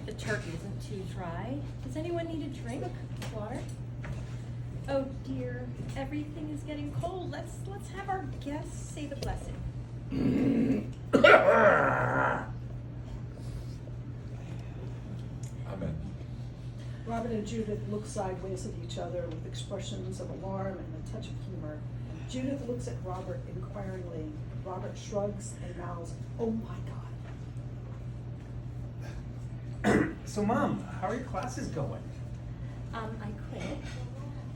the turkey isn't too dry. Does anyone need a drink? Water? Oh dear, everything is getting cold. Let's have our guests say the blessing. Amen. Robert and Judith look sideways at each other with expressions of alarm and a touch of humor. Judith looks at Robert inquiringly. Robert shrugs and mouths, "Oh my God." So, Mom, how are your classes going? I quit.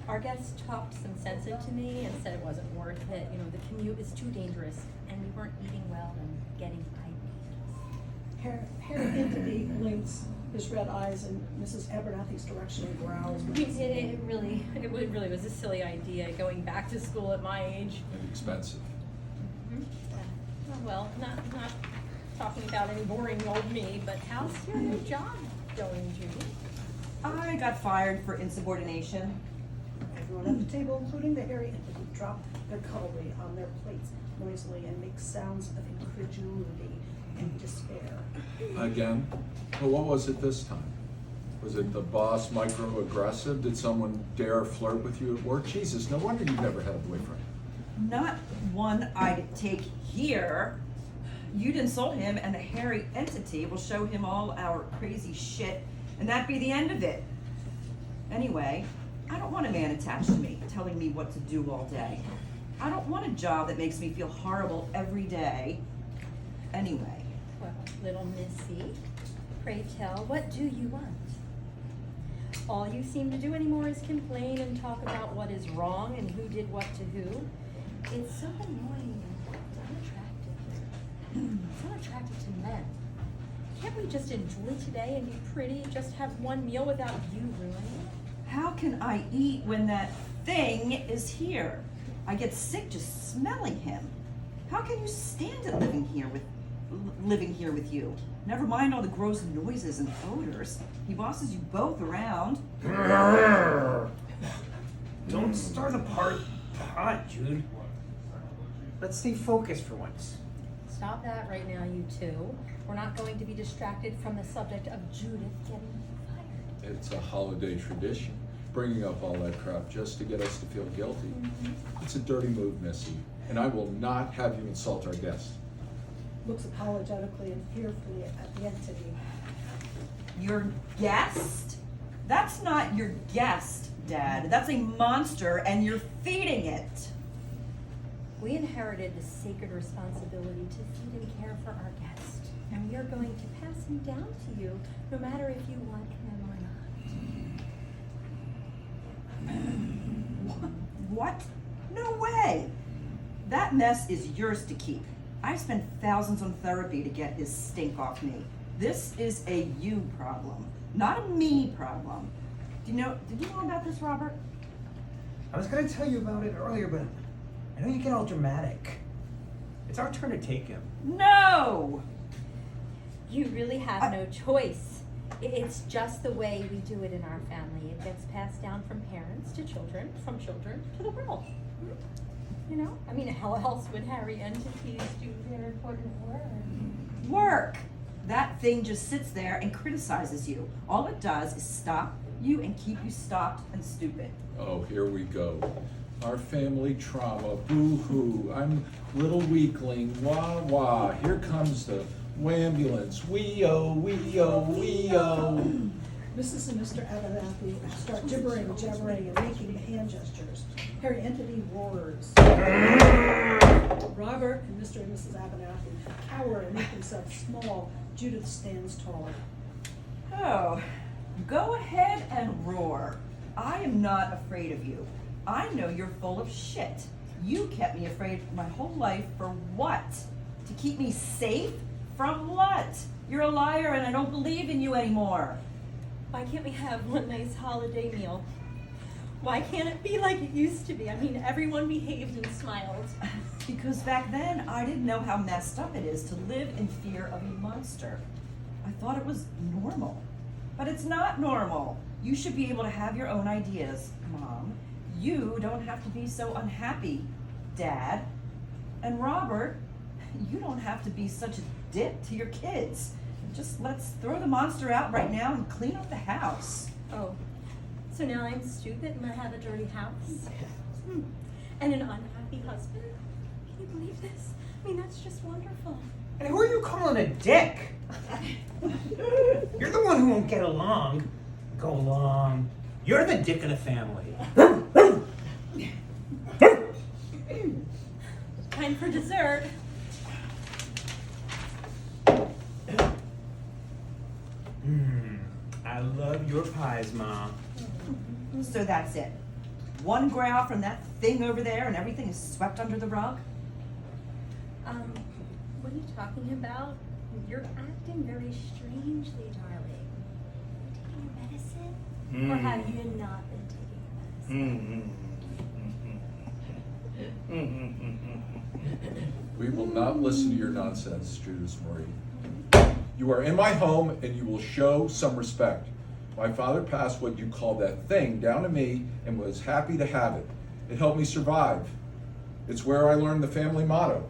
Our guests talked some sense into me and said it wasn't worth it. You know, the commute is too dangerous, and we weren't eating well and getting diabetes. Harry Anthony blinks his red eyes in Mrs. Abernathy's direction and growls. It really was a silly idea, going back to school at my age. And expensive. Well, not talking about any boring old me, but how's your new job going, Judy? I got fired for insubordination. Everyone at the table, including the Harry Anthony, drop their cutlery on their plates noisily and make sounds of incredulity and despair. Again? Well, what was it this time? Was it the boss microaggressive? Did someone dare flirt with you at work? Jesus, no wonder you've never had a boyfriend. Not one I'd take here. You'd insult him and the hairy entity will show him all our crazy shit, and that'd be the end of it. Anyway, I don't want a man attached to me, telling me what to do all day. I don't want a job that makes me feel horrible every day. Anyway. Well, little Missy, pray tell, what do you want? All you seem to do anymore is complain and talk about what is wrong and who did what to who. It's so annoying and unattractive. So unattractive to men. Can't we just enjoy today and be pretty, just have one meal without you ruining it? How can I eat when that thing is here? I get sick just smelling him. How can you stand it living here with you? Never mind all the gross noises and odors. He bosses you both around. Don't stir the pot, Jude. Let's stay focused for once. Stop that right now, you two. We're not going to be distracted from the subject of Judith getting fired. It's a holiday tradition, bringing up all that crap just to get us to feel guilty. It's a dirty move, Missy, and I will not have you insult our guest. Looks apologetically and fearfully at the entity. Your guest? That's not your guest, Dad. That's a monster and you're feeding it. We inherited the sacred responsibility to feed and care for our guest, and we are going to pass him down to you, no matter if you want him or not. What? No way. That mess is yours to keep. I spent thousands on therapy to get his stink off me. This is a you problem, not a me problem. Did you know about this, Robert? I was gonna tell you about it earlier, but I know you get all dramatic. It's our turn to take him. No! You really have no choice. It's just the way we do it in our family. It gets passed down from parents to children, from children to the world. You know? I mean, how else would Harry entities do their important work? Work! That thing just sits there and criticizes you. All it does is stop you and keep you stopped and stupid. Oh, here we go. Our family trauma, boo-hoo. I'm little weakling, wah-wah. Here comes the ambulance. Wee-oh, wee-oh, wee-oh. Mrs. and Mr. Abernathy start gibbering, jabbering, and making hand gestures. Harry Anthony roars. Robert and Mr. and Mrs. Abernathy cower and make themselves small. Judith stands tall. Oh, go ahead and roar. I am not afraid of you. I know you're full of shit. You kept me afraid my whole life for what? To keep me safe? From what? You're a liar and I don't believe in you anymore. Why can't we have one nice holiday meal? Why can't it be like it used to be? I mean, everyone behaved and smiled. Because back then, I didn't know how messed up it is to live in fear of a monster. I thought it was normal. But it's not normal. You should be able to have your own ideas, Mom. You don't have to be so unhappy, Dad. And Robert, you don't have to be such a dick to your kids. just let's throw the monster out right now and clean up the house. Oh, so now I'm stupid and I have a dirty house? And an unhappy husband? Can you believe this? I mean, that's just wonderful. And who are you calling a dick? You're the one who won't get along. Go along. You're the dick of the family. Time for dessert. I love your pies, Mom. So that's it. One growl from that thing over there and everything is swept under the rug? What are you talking about? You're acting very strangely, darling. Taking your medicine? Or have you not been taking your medicine? We will not listen to your nonsense, Judas Marie. You are in my home and you will show some respect. My father passed what you call that thing down to me and was happy to have it. It helped me survive. It's where I learned the family motto.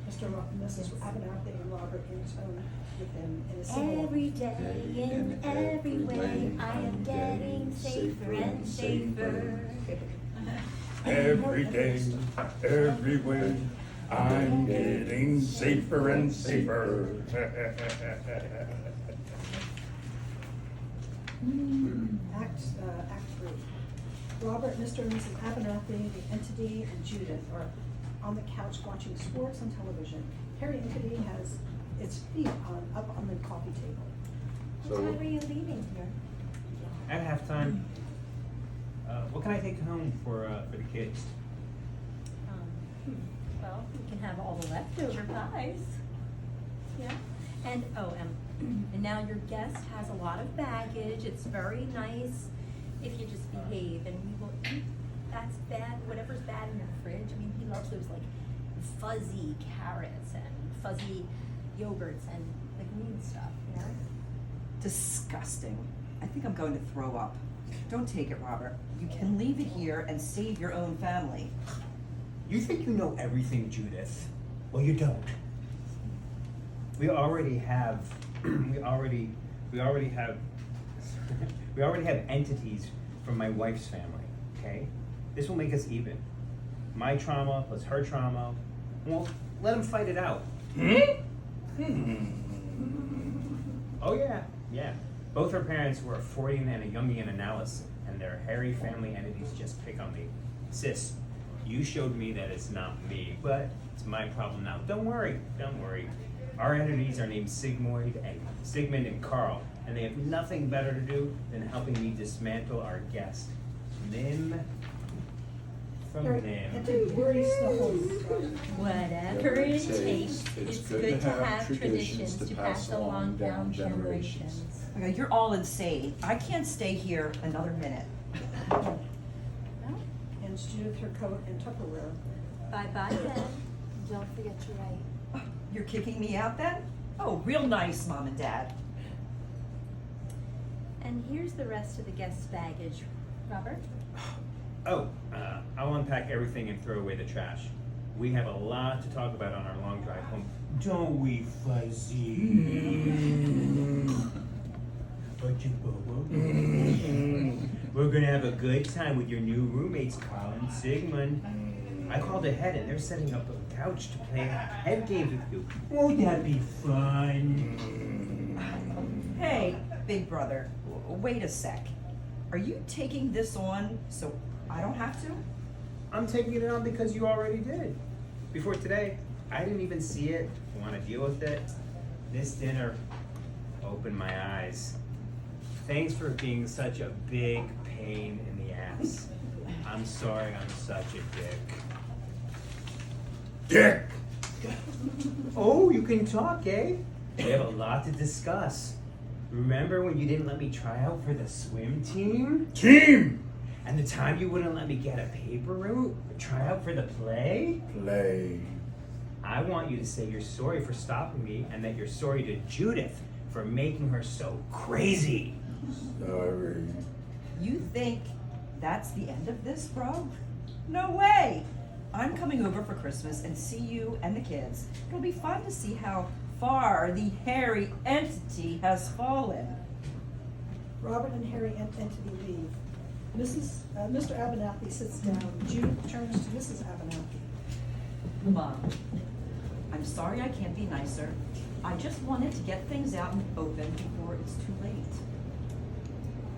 Mr. and Mrs. Abernathy and Robert intone with him in a similar. Every day, in every way, I am getting safer and safer. Every day, every way, I'm getting safer and safer. Act 3. Robert, Mr. and Mrs. Abernathy, the entity, and Judith are on the couch watching sports on television. Harry Entity has its feet up on the coffee table. What time are you leaving here? At halftime, what can I take home for the kids? Well, you can have all the leftover pies. Yeah. And and now your guest has a lot of baggage. It's very nice if you just behave, and we will eat. That's bad. Whatever's bad in your fridge. I mean, he loves those like fuzzy carrots and fuzzy yogurts and the green stuff. You know. Disgusting. I think I'm going to throw up. Don't take it, Robert. You can leave it here and save your own family. You think you know everything, Judith? Well, you don't. We already have entities from my wife's family, okay? This will make us even. My trauma plus her trauma. Well, let them fight it out. Oh yeah. Both her parents were a Freudian and a Jungian analysis, and their hairy family entities just pick on me. Sis, you showed me that it's not me, but it's my problem now. Don't worry. Our entities are named Sigmund and Carl, and they have nothing better to do than helping me dismantle our guest. Limb from Harry limb. Entity worries the whole. Whatever it takes. It's good to have traditions to pass along down generations. Okay, you're all insane. I can't stay here another minute. Hands Judith her coat and Tupperware. Bye-bye then. Don't forget to write. You're kicking me out then? Oh, real nice, Mom and Dad. And here's the rest of the guest's baggage. Robert? Oh, I'll unpack everything and throw away the trash. We have a lot to talk about on our long drive home. Don't we, Fuzzy? We're gonna have a good time with your new roommates, Carl and Sigmund. I called ahead and they're setting up a couch to play head games with you. Won't that be fun? Hey, big brother, wait a sec. Are you taking this on so I don't have to? I'm taking it on because you already did. Before today, I didn't even see it, want to deal with it. This dinner opened my eyes. Thanks for being such a big pain in the ass. I'm sorry I'm such a dick. Oh, you can talk, eh? We have a lot to discuss. Remember when you didn't let me try out for the swim team? And the time you wouldn't let me get a paper route or try out for the play? I want you to say you're sorry for stopping me and that you're sorry to Judith for making her so crazy. Sorry. You think that's the end of this, bro? No way! I'm coming over for Christmas and see you and the kids. It'll be fun to see how far the hairy entity has fallen. Robert and Harry Entity leave. Mr. Abernathy sits down. Judith turns to Mrs. Abernathy. Mom, I'm sorry I can't be nicer. I just wanted to get things out in the open before it's too late.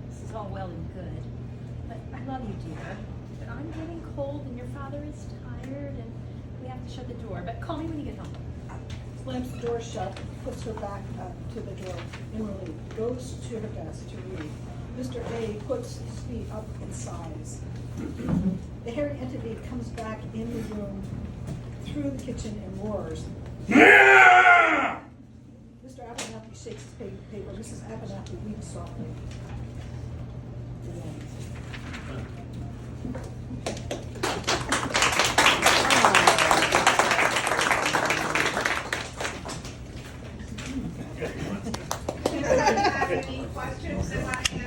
This is all well and good, but I love you, dear. But I'm getting cold and your father is tired and we have to shut the door. But call me when you get home. Slams the door shut, puts her back to the door in relief, goes to her desk to read. Mr. A puts his feet up and sighs. The hairy entity comes back in the room through the kitchen and roars. Mr. Abernathy shakes his paper. Mrs. Abernathy weeps softly. Anybody have any questions they want to ask?